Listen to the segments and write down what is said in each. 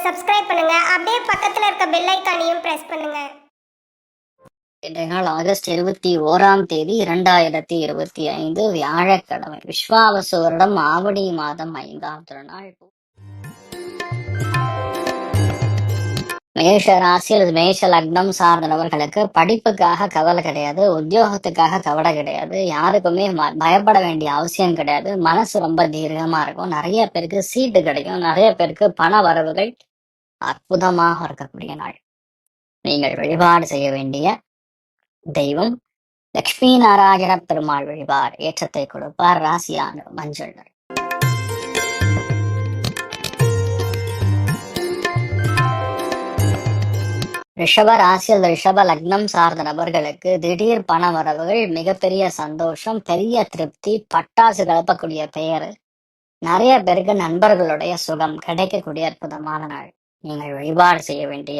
Subscribe பண்ணுங்க. அப்படியே பக்கத்துல இருக்க பெல் ஐகானையும் பிரஸ் பண்ணுங்க. இன்றைய நாள் ஆகஸ்ட் 21 2025 வியாழக்கிழமை. விஸ்வாவசு வருடம் ஆவணி மாதம் 5ஆம் திருநாள். மேஷ ராசி அல்லது மேஷ லக்னம் சார்ந்த நபர்களுக்கு படிப்புக்காக கவலை கிடையாது, உத்தியோகத்துக்காக கவலை கிடையாது, யாருக்குமே பயப்பட வேண்டிய அவசியம் கிடையாது. மனசு ரொம்ப தீர்க்கமா இருக்கும். நிறைய பேருக்கு சீட்டு கிடைக்கும், நிறைய பேருக்கு பண வரவுகள் அற்புதமாக இருக்கக்கூடிய நாள். நீங்கள் வழிபாடு செய்ய வேண்டிய தெய்வம் லட்சுமி நாராயண பெருமாள் வழிபாடு ஏற்றத்தை கொடுப்பார். ராசியான மஞ்சள். ரிஷப ராசி அல்லது ரிஷப லக்னம் சார்ந்த நபர்களுக்கு திடீர் பண வரவுகள், மிகப்பெரிய சந்தோஷம், பெரிய திருப்தி, பட்டாசு கலப்பக்கூடிய பெயர், நிறைய பேருக்கு நண்பர்களுடைய சுகம் கிடைக்கக்கூடிய அற்புதமான நாள். நீங்கள் வழிபாடு செய்ய வேண்டிய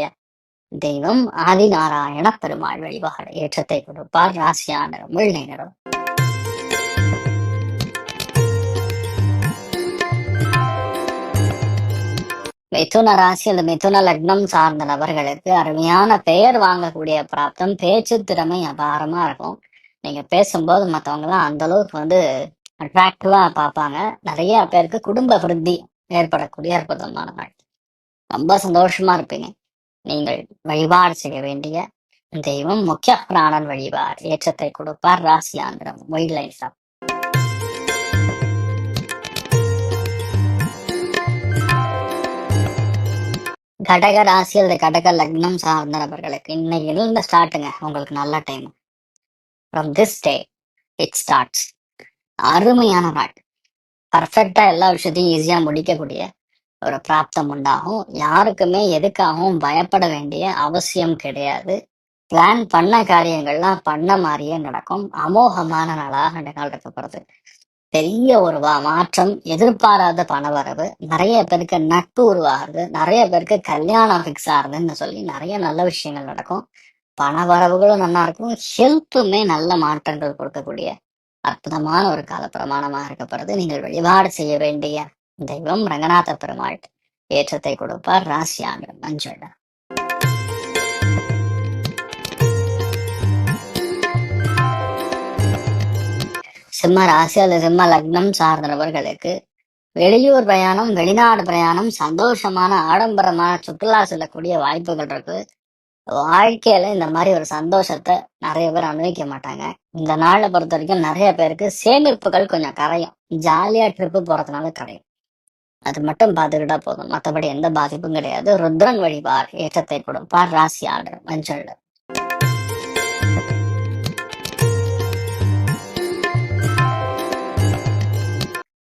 தெய்வம் ஆதிநாராயண பெருமாள் வழிபாடு ஏற்றத்தை கொடுப்பார். ராசியான வெள்ளை நிறம். மிதுன ராசி அல்லது மிதுன லக்னம் சார்ந்த நபர்களுக்கு அருமையான பெயர் வாங்கக்கூடிய பிராப்தம், பேச்சு திறமை அபாரமா இருக்கும். நீங்க பேசும்போது மற்றவங்க எல்லாம் அந்த அளவுக்கு அட்ராக்டிவா பார்ப்பாங்க. நிறைய பேருக்கு குடும்ப விருத்தி ஏற்படக்கூடிய அற்புதமான நாள். ரொம்ப சந்தோஷமா இருப்பீங்க. நீங்கள் வழிபாடு செய்ய வேண்டிய தெய்வம் முக்கிய பிராணன் வழிபாடு ஏற்றத்தை கொடுப்பார். ராசியாந்திரம் ஒயிட் லைன். கடக ராசி அல்லது கடக லக்னம் சார்ந்த நபர்களுக்கு இன்னைக்கு ஸ்டார்ட்டுங்க. உங்களுக்கு நல்ல time. From this day it starts. அருமையான நாள். பர்ஃபெக்டா எல்லா விஷயத்தையும் ஈஸியா முடிக்கக்கூடிய ஒரு பிராப்தம் உண்டாகும். யாருக்குமே எதுக்காகவும் பயப்பட வேண்டிய அவசியம் கிடையாது. பிளான் பண்ண காரியங்கள்லாம் பண்ண மாதிரியே நடக்கும். அமோகமான நாளாக இந்த நாள் இருக்கப்படுது. பெரிய ஒரு மாற்றம், எதிர்பாராத பணவரவு, நிறைய பேருக்கு நட்பு உருவாகுது, நிறைய பேருக்கு கல்யாணம் ஃபிக்ஸ் ஆகுதுன்னு சொல்லி நிறைய நல்ல விஷயங்கள் நடக்கும். பணவரவுகளும் நல்லா இருக்கும். ஹெல்த்துமே நல்ல மாற்றங்கள் கொடுக்கக்கூடிய அற்புதமான ஒரு கால பிரமாணமாக இருக்கப்படுது. நீங்கள் வழிபாடு செய்ய வேண்டிய தெய்வம் ரங்கநாத பெருமாள் ஏற்றத்தை கொடுப்பார். ராசியான மஞ்சள். சிம்ம ராசி அல்லது சிம்ம லக்னம் சார்ந்த நபர்களுக்கு வெளியூர் பிரயாணம், வெளிநாடு பிரயாணம், சந்தோஷமான ஆடம்பரமான சுற்றுலா செல்லக்கூடிய வாய்ப்புகள் இருக்கு. வாழ்க்கையில இந்த மாதிரி ஒரு சந்தோஷத்தை நிறைய பேர் அனுபவிக்க மாட்டாங்க. இந்த நாளை பொறுத்த வரைக்கும் நிறைய பேருக்கு சேமிப்புகள் கொஞ்சம் கரையும். ஜாலியா ட்ரிப்பு போறதுனால கரையும். அது மட்டும் பார்த்துக்கிட்டா போதும், மற்றபடி எந்த பாதிப்பும் கிடையாது. ருத்ரன் வழிபார் ஏற்றத்தை கொடுப்பார். ராசி ஆர்டர் மஞ்சள்.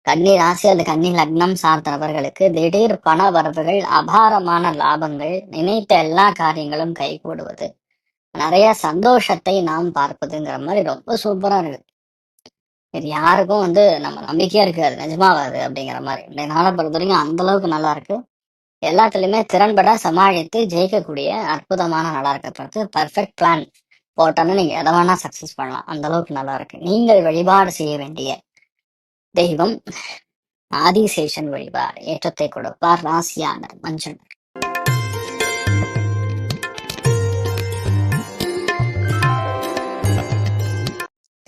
கன்னி ராசி அல்லது கன்னி லக்னம் சார்ந்த நபர்களுக்கு திடீர் பண வரவுகள், அபாரமான லாபங்கள், நினைத்த எல்லா காரியங்களும் கைகூடுவது, நிறைய சந்தோஷத்தை நாம் பார்ப்பதுங்கிற மாதிரி ரொம்ப சூப்பரா இருக்கு. இது யாருக்கும் நம்ம நம்பிக்கையா இருக்காது, நிஜமாவாது அப்படிங்கிற மாதிரி. இந்த நாளை பொறுத்த வரைக்கும் அந்த அளவுக்கு நல்லா இருக்கு. எல்லாத்துலயுமே திறன்பட சமாளித்து ஜெயிக்கக்கூடிய அற்புதமான நல்லா இருக்கப்படுது. பர்ஃபெக்ட் பிளான் போட்டோன்னு நீங்க எதை வேணா சக்சஸ் பண்ணலாம். அந்த அளவுக்கு நல்லா இருக்கு. நீங்கள் வழிபாடு செய்ய வேண்டிய தெய்வம் ஆதிசேஷன் வழிபாடு ஏற்றத்தை கொடுப்பார். ராசியான மஞ்சள்.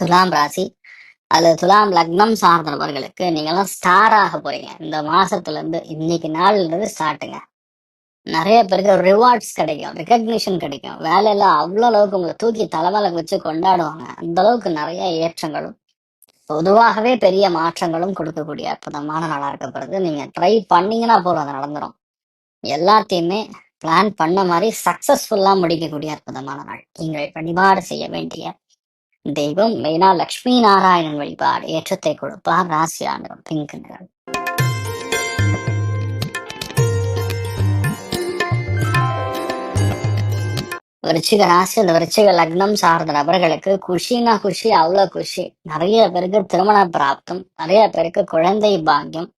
துலாம் ராசி அல்லது துலாம் லக்னம் சார்ந்தவர்களுக்கு நீங்கெல்லாம் ஸ்டார் ஆக போறீங்க. இந்த மாசத்துல இருந்து, இன்னைக்கு நாள்ல இருந்து ஸ்டார்ட்டுங்க. நிறைய பேருக்கு ரிவார்ட்ஸ் கிடைக்கும், ரெகக்னிஷன் கிடைக்கும். வேலையில அவ்வளவு அளவுக்கு உங்களை தூக்கி தலைமையில வச்சு கொண்டாடுவாங்க. அந்த அளவுக்கு நிறைய ஏற்றங்களும் பொதுவாகவே பெரிய மாற்றங்களும் கொடுக்கக்கூடிய அற்புதமான நாளா இருக்கப்படுது. நீங்க ட்ரை பண்ணீங்கன்னா போதும், அது நடந்துடும். எல்லாத்தையுமே பிளான் பண்ண மாதிரி சக்சஸ்ஃபுல்லா முடிக்கக்கூடிய அற்புதமான நாள். நீங்கள் வழிபாடு செய்ய வேண்டிய தெய்வம் மெயினா லட்சுமி நாராயணன் வழிபாடு ஏற்றத்தை கொடுப்பார். ராசியான பிங்க் நிறம். விருச்சிக ராசி அந்த விருச்சிக லக்னம் சார்ந்த நபர்களுக்கு குஷினா குஷி, அவ்வளவு குஷி. நிறைய பேருக்கு திருமண பிராப்தம், நிறைய பேருக்கு குழந்தை பாக்கியம்,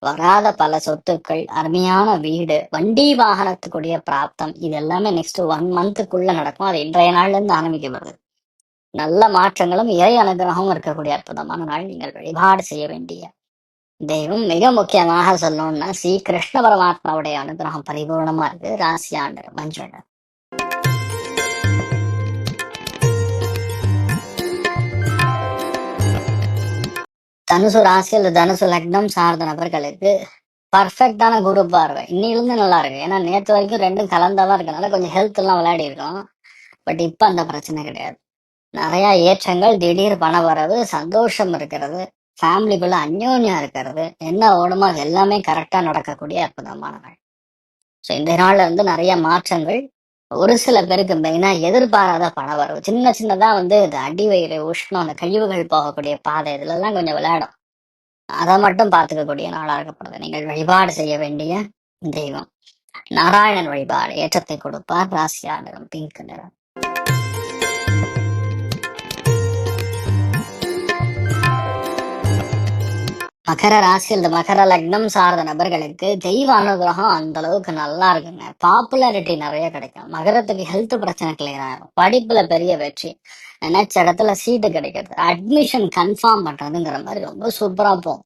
வராத பல சொத்துக்கள், அருமையான வீடு, வண்டி வாகனத்துக்குரிய பிராப்தம், இது எல்லாமே நெக்ஸ்ட் 1 மந்த்துக்குள்ள நடக்கும். அது இன்றைய நாள்ல இருந்து ஆரம்பிக்கப்படுது. நல்ல மாற்றங்களும் இறை அனுகிரகமும் இருக்கக்கூடிய அற்புதமான நாள். நீங்கள் வழிபாடு செய்ய வேண்டிய தெய்வம் மிக முக்கியமாக சொல்லணும்னா ஸ்ரீ கிருஷ்ண பரமாத்மாவுடைய அனுகிரகம் பரிபூர்ணமா இருக்கு. ராசியாண்டு மஞ்சள். தனுசு ராசி அல்லது தனுசு லக்னம் சார்ந்த நபர்களுக்கு பர்ஃபெக்டான குரு பார்வை இன்னிலிருந்து நல்லா இருக்கு. ஏன்னா நேற்று வரைக்கும் ரெண்டும் கலந்தாதான் இருக்கனால கொஞ்சம் ஹெல்த் எல்லாம் விளையாடி இருக்கோம். பட் இப்ப அந்த பிரச்சனை கிடையாது. நிறைய ஏற்றங்கள், திடீர் பண வரவு, சந்தோஷம் இருக்கிறது, ஃபேமிலிக்குள்ள அந்யோன்யம் இருக்கிறது, என்ன ஓடுமோ அது எல்லாமே கரெக்டா நடக்கக்கூடிய அற்புதமான நாள். ஸோ இந்த நாள்ல இருந்து நிறைய மாற்றங்கள். ஒரு சில பேருக்கு மெயினா எதிர்பாராத பண வரவு, சின்ன சின்னதா இந்த அடி வயிறு உஷ்ணம், அந்த கழிவுகள் போகக்கூடிய பாதை இதுல எல்லாம் கொஞ்சம் விளையாடும். அதை மட்டும் பார்த்துக்கக்கூடிய நாளா இருக்கப்படுது. நீங்கள் வழிபாடு செய்ய வேண்டிய தெய்வம் நாராயணன் வழிபாடு ஏற்றத்தை கொடுப்பார். ராசியா நிறம் பிங்க் நிறம். மகர ராசி இந்த மகர லக்னம் சார்ந்த நபர்களுக்கு தெய்வ அனுகிரகம் அந்த அளவுக்கு நல்லா இருக்குங்க. பாப்புலாரிட்டி நிறைய கிடைக்கும். மகரத்துக்கு ஹெல்த் பிரச்சனை கிளியர் ஆகும். படிப்புல பெரிய வெற்றி, நினைச்ச இடத்துல சீட்டு கிடைக்கிறது, அட்மிஷன் கன்ஃபார்ம் பண்றதுங்கிற மாதிரி ரொம்ப சூப்பரா போகும்.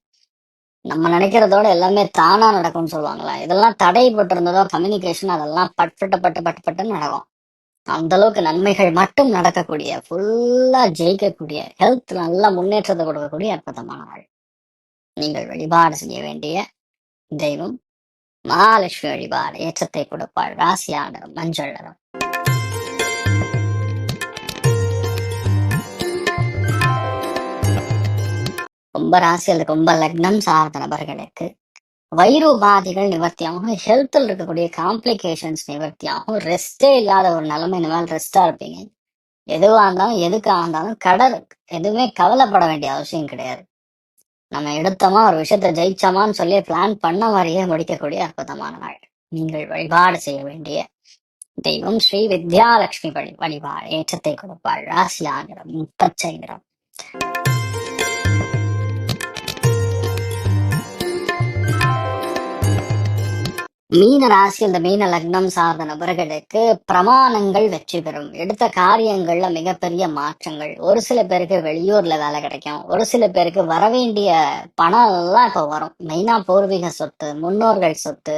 நம்ம நினைக்கிறதோட எல்லாமே தானா நடக்கும்னு சொல்லுவாங்களா, இதெல்லாம் தடைப்பட்டு இருந்ததோ கம்யூனிகேஷன் அதெல்லாம் பட்டு நடக்கும். அந்த அளவுக்கு நன்மைகள் மட்டும் நடக்கக்கூடிய, ஃபுல்லா ஜெயிக்கக்கூடிய, ஹெல்த் நல்ல முன்னேற்றத்தை கொடுக்கக்கூடிய அற்புதமான நாள். நீங்கள் வழிபாடு செய்ய வேண்டிய தெய்வம் மகாலட்சுமி வழிபாடு ஏற்றத்தை கொடுப்பாள். ராசியான மஞ்சள் நிறம். கும்ப ராசி அல்லது கும்ப லக்னம் சார்ந்த நபர்களுக்கு வயிறு உபாதைகள் நிவர்த்தியாகும். ஹெல்த்தில் இருக்கக்கூடிய காம்ப்ளிகேஷன்ஸ் நிவர்த்தியாகும். ரெஸ்டே இல்லாத ஒரு நிலைமை, இனிமேல் ரெஸ்டா இருப்பீங்க. எதுவா இருந்தாலும் எதுக்காக இருந்தாலும் எதுவுமே கவலைப்பட வேண்டிய அவசியம் கிடையாது. நம்ம எடுத்தோமா ஒரு விஷயத்த ஜெயிச்சோமான்னு சொல்லி பிளான் பண்ண மாதிரியே முடிக்கக்கூடிய அற்புதமான நாள். நீங்கள் வழிபாடு செய்ய வேண்டிய தெய்வம் ஸ்ரீ வித்யாலட்சுமி வழிபாடு ஏற்றத்தை கொடுப்பாள். ராசியா நிறம் பச்சை நிறம். மீன ராசி இந்த மீன லக்னம் சார்ந்த நபர்களுக்கு பிரமாணங்கள் வெற்றி பெறும். எடுத்த காரியங்கள்ல மிகப்பெரிய மாற்றங்கள். ஒரு சில பேருக்கு வெளியூர்ல வேலை கிடைக்கும். ஒரு சில பேருக்கு வரவேண்டிய பணம் எல்லாம் இப்ப வரும். மெயினா பூர்வீக சொத்து, முன்னோர்கள் சொத்து,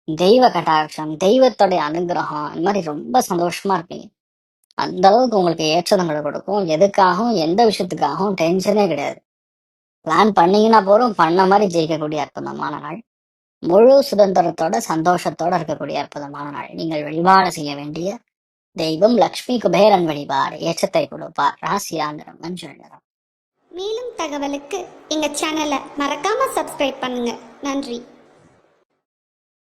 தெய்வ கட்டாட்சம், தெய்வத்தோடைய அனுகிரகம், இந்த மாதிரி ரொம்ப சந்தோஷமா இருப்பீங்க. அந்த அளவுக்கு உங்களுக்கு ஏற்றங்களை கொடுக்கும். எதுக்காகவும் எந்த விஷயத்துக்காகவும் டென்ஷனே கிடையாது. பிளான் பண்ணீங்கன்னா போறோம், பண்ண மாதிரி ஜெயிக்கக்கூடிய அற்புதமான நாள். முழு சுதந்திரத்தோட சந்தோஷத்தோட இருக்கக்கூடிய அற்புதமான நாள். நீங்கள் வழிபாடு செய்ய வேண்டிய தெய்வம் லக்ஷ்மி குபேரன் வழிபாடு ஏற்றத்தை கொடுப்பார். ராசியா நிறம் மஞ்சள் நிறம். மேலும் தகவலுக்கு எங்க சேனலை மறக்காம சப்ஸ்கிரைப் பண்ணுங்க. நன்றி.